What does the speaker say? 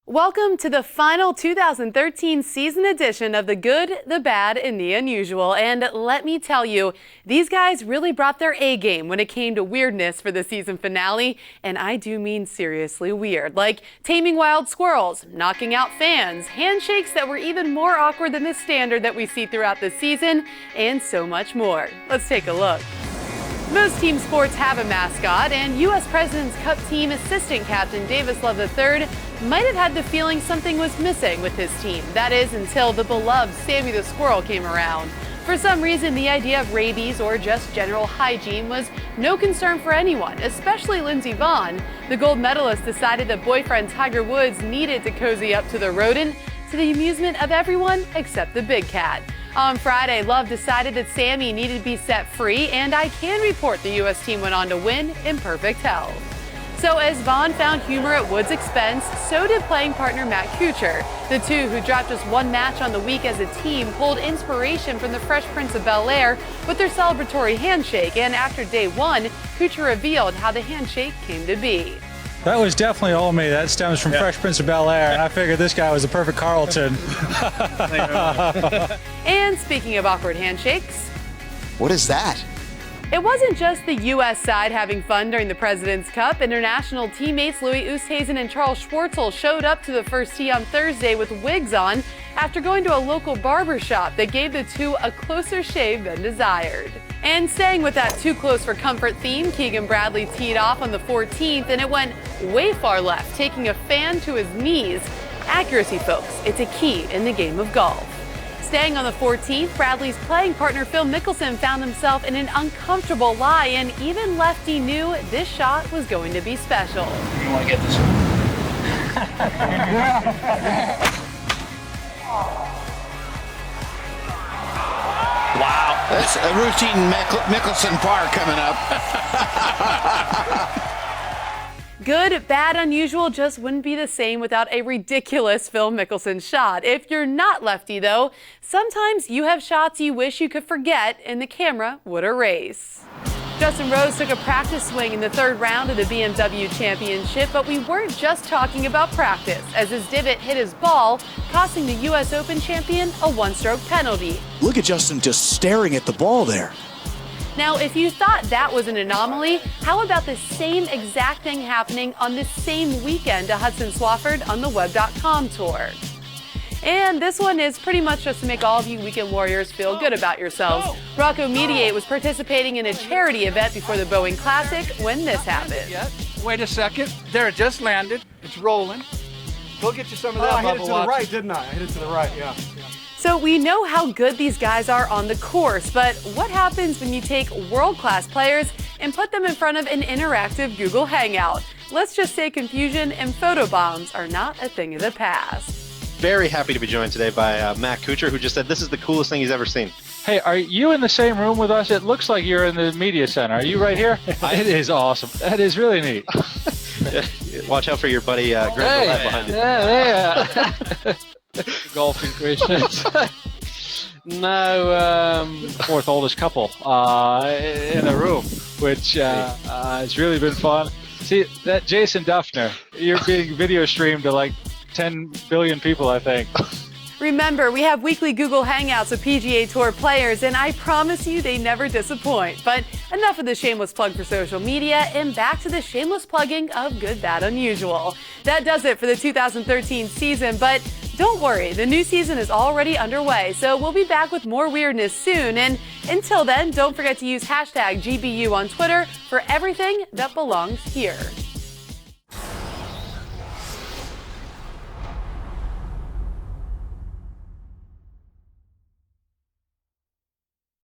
Welcome to the final 2013 season edition of The Good, the Bad, and the Unusual. And let me tell you, these guys really brought their A game when it came to weirdness for the season finale. And I do mean seriously weird, like taming wild squirrels, knocking out fans, handshakes that were even more awkward than the standard that we see throughout the season, and so much more. Let's take a look. Most team sports have a mascot, and U.S. President's Cup team assistant captain Davis Love III might have had the feeling something was missing with his team. That is, until the beloved Sammy the Squirrel came around. For some reason, the idea of rabies or just general hygiene was no concern for anyone, especially Lindsey Vonn. The gold medalist decided that boyfriend Tiger Woods needed to cozy up to the rodent, to the amusement of everyone except the big cat. On Friday, Love decided that Sammy needed to be set free, and I can report the U.S. team went on to win in perfect health. So as Vonn found humor at Woods' expense, so did playing partner Matt Kuchar. The two, who dropped just one match on the week as a team, pulled inspiration from the Fresh Prince of Bel-Air with their celebratory handshake, and after day one, Kuchar revealed how the handshake came to be. That was definitely all me. That stems from Fresh Prince of Bel-Air, and I figured this guy was the perfect Carlton. And speaking of awkward handshakes, what is that? It wasn't just the U.S. side having fun during the President's Cup. International teammates Louis Oosthuizen and Charles Schwartzel showed up to the first tee on Thursday with wigs on after going to a local barber shop that gave the two a closer shave than desired. And staying with that too close for comfort theme, Keegan Bradley teed off on the 14th, and it went way far left, taking a fan to his knees. Accuracy, folks, it's a key in the game of golf. Staying on the 14th, Bradley's playing partner Phil Mickelson found himself in an uncomfortable lie, and even Lefty knew this shot was going to be special. You want to get this one? Wow. That's a routine Mickelson par coming up. Good, bad, unusual just wouldn't be the same without a ridiculous Phil Mickelson shot. If you're not lefty, though, sometimes you have shots you wish you could forget and the camera would erase. Justin Rose took a practice swing in the third round of the BMW Championship, but we weren't just talking about practice, as his divot hit his ball, costing the U.S. Open champion a one-stroke penalty. Look at Justin just staring at the ball there. Now, if you thought that was an anomaly, how about the same exact thing happening on the same weekend to Hudson Swafford on the Web.com tour? And this one is pretty much just to make all of you weekend warriors feel good about yourselves. Rocco Mediate was participating in a charity event before the Boeing Classic when this happened. Wait a second. There, it just landed. It's rolling. Go get you some of that, I hit it Bubba to Watson. the right, didn't I? I hit it to the right, yeah. So we know how good these guys are on the course, but what happens when you take world-class players and put them in front of an interactive Google Hangout? Let's just say confusion and photobombs are not a thing of the past. Very happy to be joined today by Matt Kuchar, who just said this is the coolest thing he's ever seen. Hey, are you in the same room with us? It looks like you're in the media center. Are you right here? It is awesome. That is really neat. Watch out for your buddy Greg behind you. Yeah. Golfing Christians. Now, fourth oldest couple in a room, which has really been fun. See, that Jason Duffner, you're being video streamed to like 10 billion people, I think. Remember, we have weekly Google Hangouts with PGA Tour players, and I promise you they never disappoint. But enough of the shameless plug for social media, and back to the shameless plugging of Good, Bad, Unusual. That does it for the 2013 season, but don't worry, the new season is already underway, so we'll be back with more weirdness soon. And until then, don't forget to use hashtag GBU on Twitter for everything that belongs here.